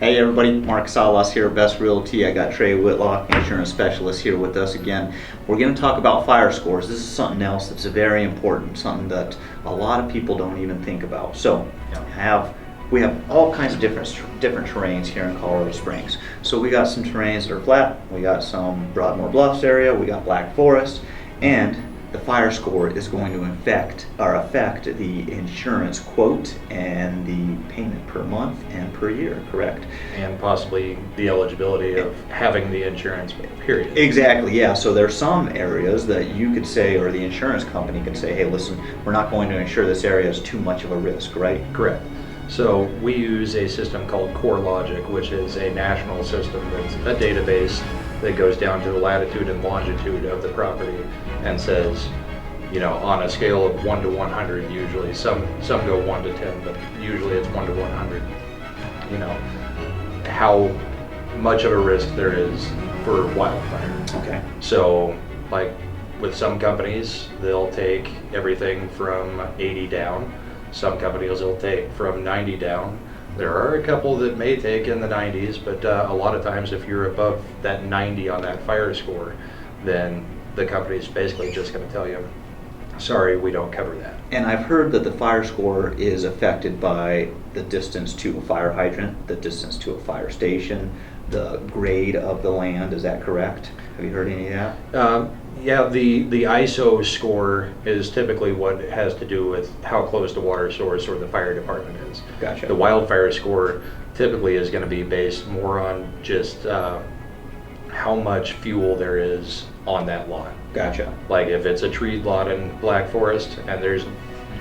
Hey everybody, Mark Salas here, Best Realty. I got Trey Whitlock, insurance specialist, here with us again. We're going to talk about fire scores. This is something else that's very important, something that a lot of people don't even think about. So, we have all kinds of different terrains here in Colorado Springs. So we got some terrains that are flat, we got some Broadmoor Bluffs area, we got Black Forest, and the fire score is going to affect the insurance quote and the payment per month and per year, correct? And possibly the eligibility of having the insurance, period. Exactly, yeah. So there's some areas that you could say, or the insurance company could say, hey, listen, we're not going to insure this area as too much of a risk, right? Correct. So we use a system called CoreLogic, which is a national system that's a database that goes down to the latitude and longitude of the property and says, you know, on a scale of 1 to 100, usually some go 1 to 10, but usually it's 1 to 100. You know, how much of a risk there is for wildfire. Okay. So, like with some companies, they'll take everything from 80 down. Some companies will take from 90 down. There are a couple that may take in the 90s, but a lot of times if you're above that 90 on that fire score, then the company's basically just going to tell you, sorry, we don't cover that. And I've heard that the fire score is affected by the distance to a fire hydrant, the distance to a fire station, the grade of the land. Is that correct? Have you heard any of that? Yeah, the ISO score is typically what has to do with how close the water source or the fire department is. Gotcha. The wildfire score typically is going to be based more on just how much fuel there is on that lot. Gotcha. Like if it's a treed lot in Black Forest and there's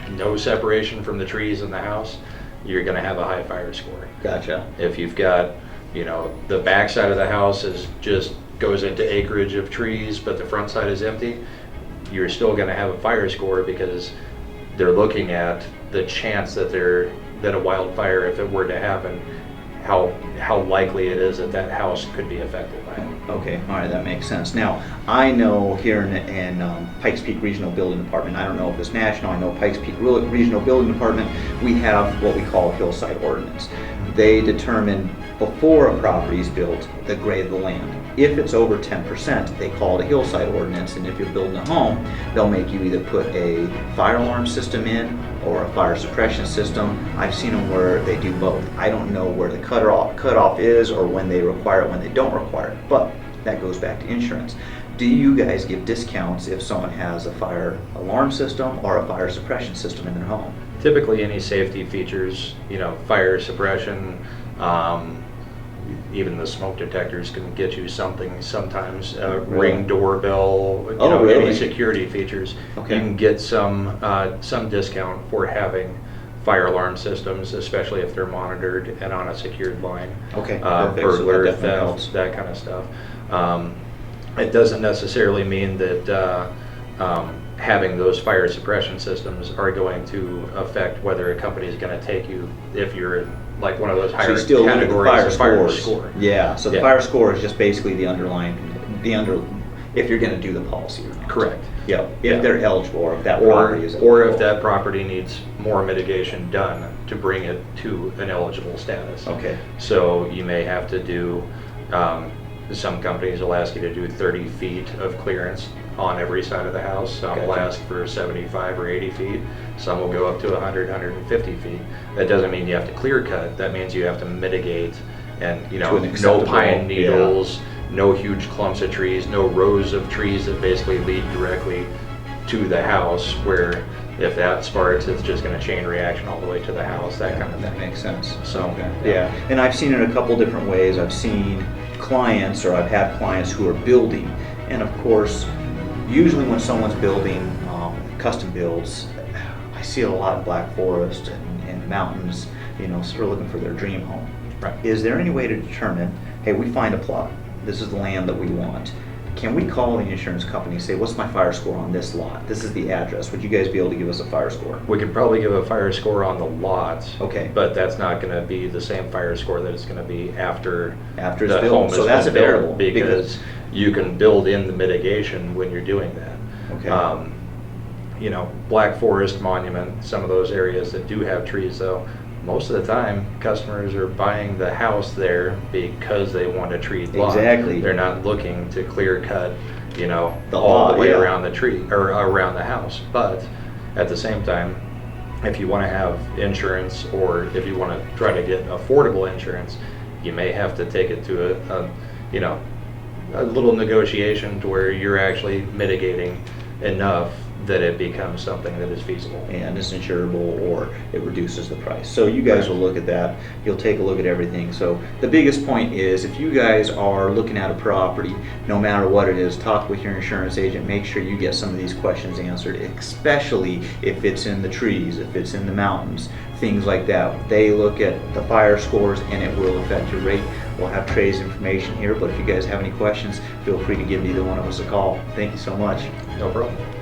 no separation from the trees in the house, you're going to have a high fire score. Gotcha. If you've got, you know, the back side of the house is just goes into acreage of trees, but the front side is empty, you're still going to have a fire score because they're looking at the chance that a wildfire, if it were to happen, how likely it is that that house could be affected by it. Okay, all right, that makes sense. Now, I know here in Pikes Peak Regional Building Department, I don't know if it's national, I know Pikes Peak Regional Building Department, we have what we call a hillside ordinance. They determine before a property is built the grade of the land. If it's over 10%, they call it a hillside ordinance, and if you're building a home, they'll make you either put a fire alarm system in or a fire suppression system. I've seen them where they do both. I don't know where the cutoff is or when they require it, when they don't require it, but that goes back to insurance. Do you guys give discounts if someone has a fire alarm system or a fire suppression system in their home? Typically any safety features, you know, fire suppression, even the smoke detectors can get you something sometimes, Really? Ring doorbell, you Oh, know, really? any security features. Okay. You can get some discount for having fire alarm systems, especially if they're monitored and on a secured line. Okay, perfect. So that Burglar, definitely theft, helps. that kind of stuff. It doesn't necessarily mean that having those fire suppression systems are going to affect whether a company is going to take you if you're in like one of those So higher you still look at the categories fire of fire scores. score. Yeah, so the Yeah. fire score is just basically if you're going to do the policy or not. Correct. Yep, if Yeah. they're eligible or if that Or property is if eligible. that property needs more mitigation done to bring it to an eligible status. Okay, So you may have to do, some companies will ask you to do 30 feet of clearance on every side of the house. Some will Gotcha. ask for 75 or 80 feet. Some will go up to 100, 150 feet. That doesn't mean you have to clear cut. That means you have to mitigate and, you know, To an no acceptable, pine needles, no huge clumps of trees, no rows of trees that basically lead directly to the house where if that sparks, it's just going to chain reaction all the way to the house, that kind of that thing. makes sense. So, Okay. Yeah, and I've seen it a couple different ways. I've seen clients, or I've had clients who are building, and of course, usually when someone's building custom builds, I see a lot of Black Forest and mountains, you know, sort of looking for their dream home. Right. Is there any way to determine, hey, we find a plot, this is the land that we want, can we call the insurance company and say, what's my fire score on this lot? This is the address. Would you guys be able to give us a fire score? We could probably give a fire score on the lot. Okay. But that's not going to be the same fire score that it's going to be after After it's the built. home So has that's been a variable, built, because you can build in the mitigation when you're doing that. Okay. You know, Black Forest Monument, some of those areas that do have trees though, most of the time, customers are buying the house there because they want a treed lot. Exactly. They're not looking to clear cut, The all lot, the way yeah. around the tree, or around the house. But at the same time, if you want to have insurance, or if you want to try to get affordable insurance, you may have to take it to a little negotiation to where you're actually mitigating enough that it becomes something that is feasible. And it's insurable, or it reduces the price. So you guys will look at that. You'll take a look at everything. So the biggest point is, if you guys are looking at a property, no matter what it is, talk with your insurance agent. Make sure you get some of these questions answered, especially if it's in the trees, if it's in the mountains, things like that. They look at the fire scores, and it will affect your rate. We'll have Trey's information here, but if you guys have any questions, feel free to give either one of us a call. Thank you so much. No problem.